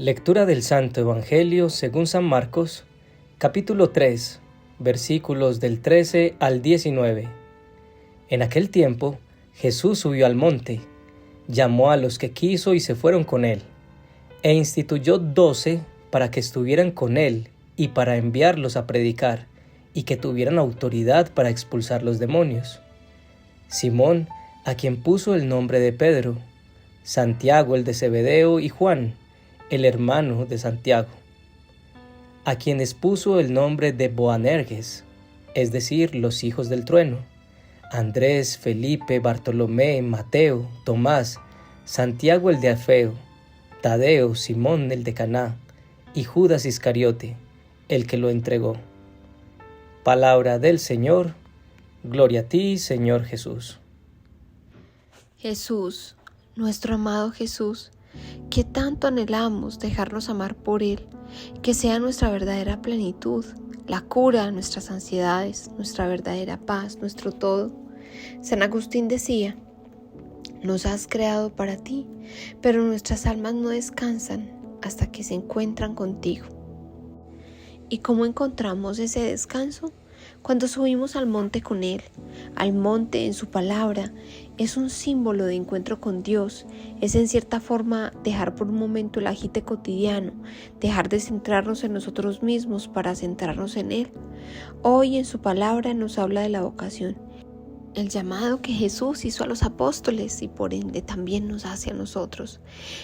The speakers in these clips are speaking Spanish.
Lectura del Santo Evangelio según San Marcos, capítulo 3, versículos del 13 al 19. En aquel tiempo, Jesús subió al monte, llamó a los que quiso y se fueron con él, e instituyó 12 para que estuvieran con él y para enviarlos a predicar, y que tuvieran autoridad para expulsar los demonios. Simón, a quien puso el nombre de Pedro, Santiago el de Zebedeo y Juan, el hermano de Santiago, a quienes puso el nombre de Boanerges, es decir, los hijos del trueno, Andrés, Felipe, Bartolomé, Mateo, Tomás, Santiago el de Alfeo, Tadeo, Simón el de Caná, y Judas Iscariote, el que lo entregó. Palabra del Señor, gloria a ti, Señor Jesús. Jesús, nuestro amado Jesús, que tanto anhelamos dejarnos amar por Él, que sea nuestra verdadera plenitud, la cura de nuestras ansiedades, nuestra verdadera paz, nuestro todo. San Agustín decía: nos has creado para ti, pero nuestras almas no descansan hasta que se encuentran contigo. ¿Y cómo encontramos ese descanso? Cuando subimos al monte con Él. Al monte, en su palabra, es un símbolo de encuentro con Dios. Es en cierta forma dejar por un momento el agite cotidiano, dejar de centrarnos en nosotros mismos para centrarnos en Él. Hoy en su palabra nos habla de la vocación, el llamado que Jesús hizo a los apóstoles y por ende también nos hace a nosotros.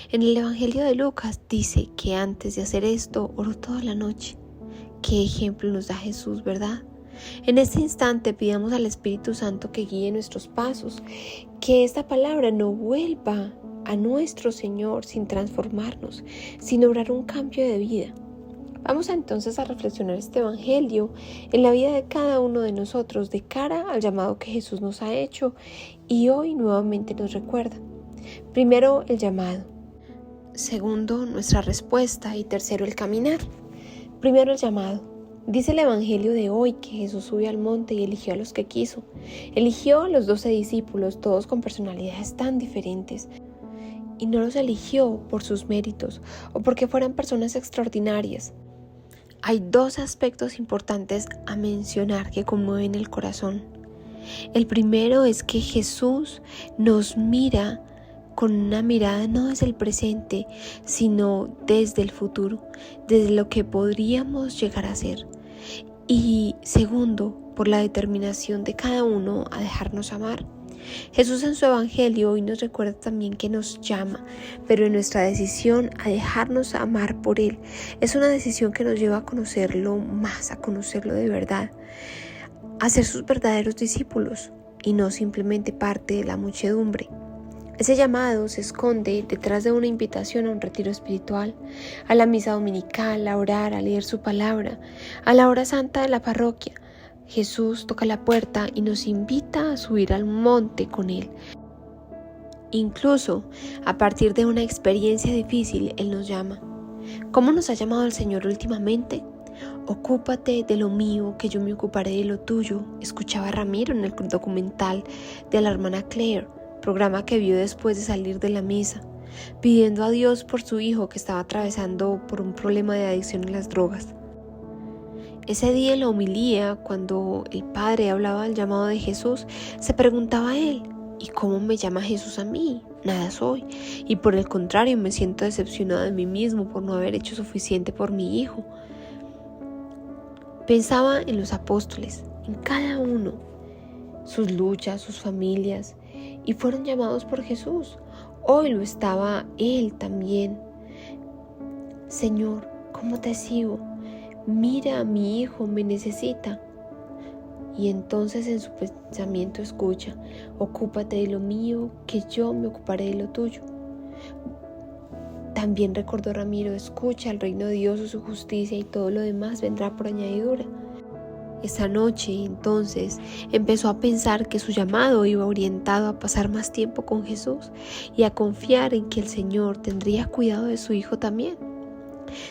En el Evangelio de Lucas dice que antes de hacer esto oró toda la noche. ¿Qué ejemplo nos da Jesús, verdad? En este instante pidamos al Espíritu Santo que guíe nuestros pasos, que esta palabra no vuelva a nuestro Señor sin transformarnos, sin obrar un cambio de vida. Vamos entonces a reflexionar este Evangelio en la vida de cada uno de nosotros de cara al llamado que Jesús nos ha hecho y hoy nuevamente nos recuerda. Primero, el llamado. Segundo, nuestra respuesta y tercero, el caminar. Primero, el llamado. Dice el Evangelio de hoy que Jesús subió al monte y eligió a los que quiso. Eligió a los 12 discípulos, todos con personalidades tan diferentes. Y no los eligió por sus méritos o porque fueran personas extraordinarias. Hay dos aspectos importantes a mencionar que conmueven el corazón. El primero es que Jesús nos mira con una mirada no desde el presente, sino desde el futuro, desde lo que podríamos llegar a ser. Y segundo, por la determinación de cada uno a dejarnos amar. Jesús en su Evangelio hoy nos recuerda también que nos llama, pero en nuestra decisión a dejarnos amar por Él es una decisión que nos lleva a conocerlo más, a conocerlo de verdad, a ser sus verdaderos discípulos y no simplemente parte de la muchedumbre. Ese llamado se esconde detrás de una invitación a un retiro espiritual, a la misa dominical, a orar, a leer su palabra, a la hora santa de la parroquia. Jesús toca la puerta y nos invita a subir al monte con Él. Incluso a partir de una experiencia difícil, Él nos llama. ¿Cómo nos ha llamado el Señor últimamente? Ocúpate de lo mío, que yo me ocuparé de lo tuyo, escuchaba Ramiro en el documental de la hermana Claire, programa que vio después de salir de la misa, pidiendo a Dios por su hijo que estaba atravesando por un problema de adicción a las drogas. Ese día en la homilía, cuando el padre hablaba del llamado de Jesús, se preguntaba a él: ¿y cómo me llama Jesús a mí? Nada soy, y por el contrario me siento decepcionado de mí mismo por no haber hecho suficiente por mi hijo. Pensaba en los apóstoles, en cada uno, sus luchas, sus familias, y fueron llamados por Jesús. Hoy lo estaba Él también. Señor, ¿cómo te sigo? Mira, a mi hijo me necesita. Y entonces en su pensamiento escucha: ocúpate de lo mío, que yo me ocuparé de lo tuyo. También recordó Ramiro: escucha, el reino de Dios o su justicia y todo lo demás vendrá por añadidura. Esa noche, entonces, empezó a pensar que su llamado iba orientado a pasar más tiempo con Jesús y a confiar en que el Señor tendría cuidado de su hijo también.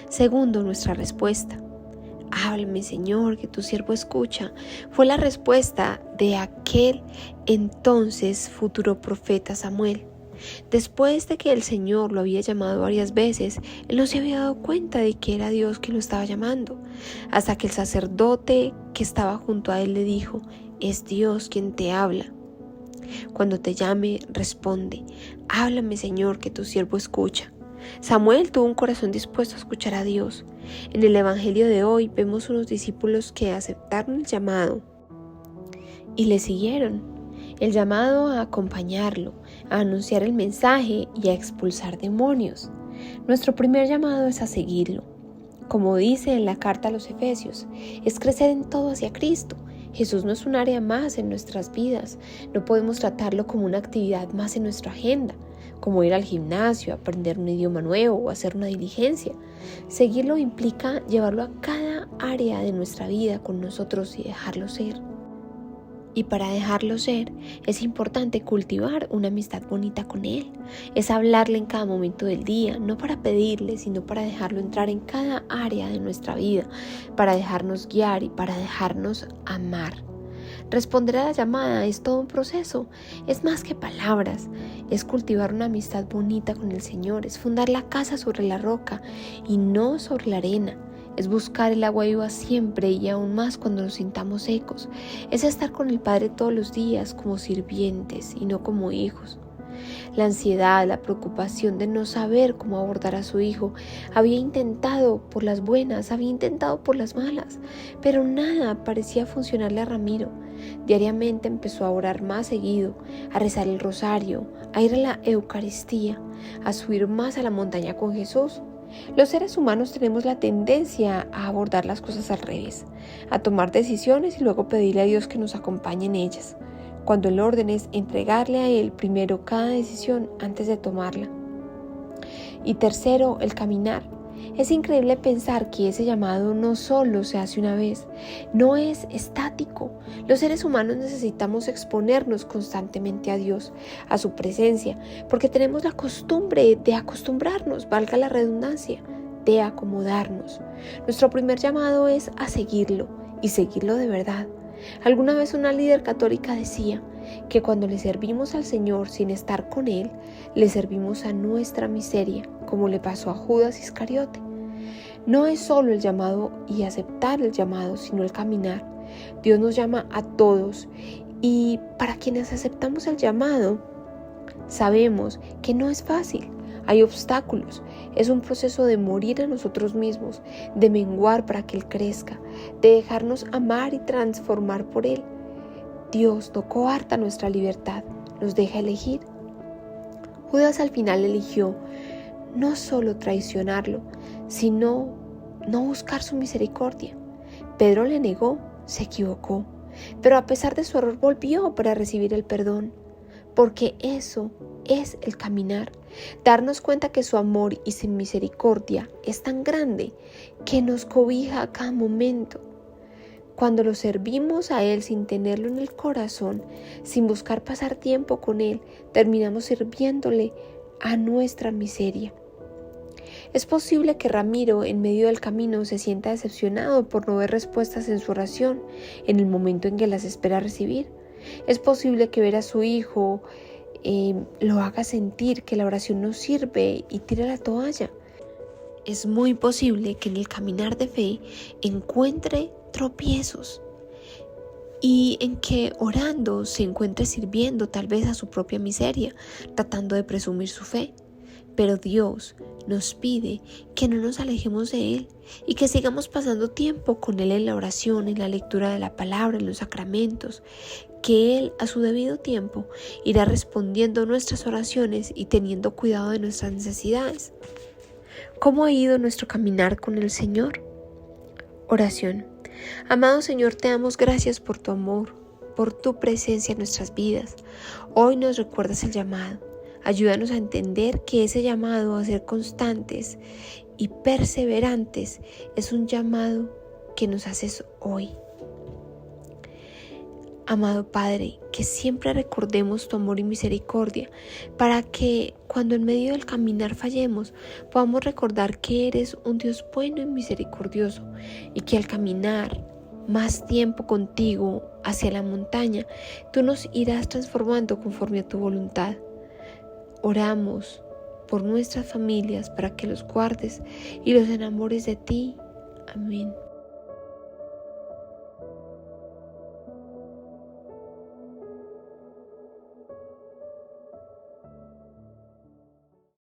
Segundo, nuestra respuesta. Háblame, Señor, que tu siervo escucha. Fue la respuesta de aquel entonces futuro profeta Samuel. Después de que el Señor lo había llamado varias veces, él no se había dado cuenta de que era Dios quien lo estaba llamando, hasta que el sacerdote que estaba junto a él le dijo: «Es Dios quien te habla. Cuando te llame, responde: háblame, Señor, que tu siervo escucha». Samuel tuvo un corazón dispuesto a escuchar a Dios. En el Evangelio de hoy vemos unos discípulos que aceptaron el llamado y le siguieron. El llamado a acompañarlo, a anunciar el mensaje y a expulsar demonios. Nuestro primer llamado es a seguirlo. Como dice en la carta a los Efesios, es crecer en todo hacia Cristo. Jesús no es un área más en nuestras vidas. No podemos tratarlo como una actividad más en nuestra agenda, como ir al gimnasio, aprender un idioma nuevo o hacer una diligencia. Seguirlo implica llevarlo a cada área de nuestra vida con nosotros y dejarlo ser. Y para dejarlo ser, es importante cultivar una amistad bonita con Él. Es hablarle en cada momento del día, no para pedirle, sino para dejarlo entrar en cada área de nuestra vida, para dejarnos guiar y para dejarnos amar. Responder a la llamada es todo un proceso, es más que palabras, es cultivar una amistad bonita con el Señor, es fundar la casa sobre la roca y no sobre la arena. Es buscar el agua viva siempre y aún más cuando nos sintamos secos. Es estar con el Padre todos los días como sirvientes y no como hijos. La ansiedad, la preocupación de no saber cómo abordar a su hijo, había intentado por las buenas, había intentado por las malas, pero nada parecía funcionarle a Ramiro. Diariamente empezó a orar más seguido, a rezar el rosario, a ir a la Eucaristía, a subir más a la montaña con Jesús. Los seres humanos tenemos la tendencia a abordar las cosas al revés, a tomar decisiones y luego pedirle a Dios que nos acompañe en ellas, cuando el orden es entregarle a Él primero cada decisión antes de tomarla. Y tercero, el caminar. Es increíble pensar que ese llamado no solo se hace una vez, no es estático. Los seres humanos necesitamos exponernos constantemente a Dios, a su presencia, porque tenemos la costumbre de acostumbrarnos, valga la redundancia, de acomodarnos. Nuestro primer llamado es a seguirlo y seguirlo de verdad. Alguna vez una líder católica decía que cuando le servimos al Señor sin estar con Él, le servimos a nuestra miseria, como le pasó a Judas Iscariote. No es solo el llamado y aceptar el llamado, sino el caminar. Dios nos llama a todos y para quienes aceptamos el llamado, sabemos que no es fácil. Hay obstáculos, es un proceso de morir a nosotros mismos, de menguar para que Él crezca, de dejarnos amar y transformar por Él. Dios no coarta nuestra libertad, nos deja elegir. Judas al final eligió no solo traicionarlo, sino no buscar su misericordia. Pedro le negó, se equivocó, pero a pesar de su error volvió para recibir el perdón, porque eso es el caminar. Darnos cuenta que su amor y su misericordia es tan grande que nos cobija a cada momento. Cuando lo servimos a Él sin tenerlo en el corazón, sin buscar pasar tiempo con Él, terminamos sirviéndole a nuestra miseria. Es posible que Ramiro en medio del camino se sienta decepcionado por no ver respuestas en su oración en el momento en que las espera recibir. Es posible que ver a su hijo lo haga sentir que la oración no sirve y tire la toalla. Es muy posible que en el caminar de fe encuentre tropiezos y en que orando se encuentre sirviendo tal vez a su propia miseria, tratando de presumir su fe. Pero Dios nos pide que no nos alejemos de Él y que sigamos pasando tiempo con Él en la oración, en la lectura de la palabra, en los sacramentos, que Él a su debido tiempo irá respondiendo nuestras oraciones y teniendo cuidado de nuestras necesidades. ¿Cómo ha ido nuestro caminar con el Señor? Oración. Amado Señor, te damos gracias por tu amor, por tu presencia en nuestras vidas. Hoy nos recuerdas el llamado. Ayúdanos a entender que ese llamado a ser constantes y perseverantes es un llamado que nos haces hoy. Amado Padre, que siempre recordemos tu amor y misericordia para que cuando en medio del caminar fallemos, podamos recordar que eres un Dios bueno y misericordioso y que al caminar más tiempo contigo hacia la montaña, tú nos irás transformando conforme a tu voluntad. oramos por nuestras familias para que los guardes y los enamores de ti. Amén.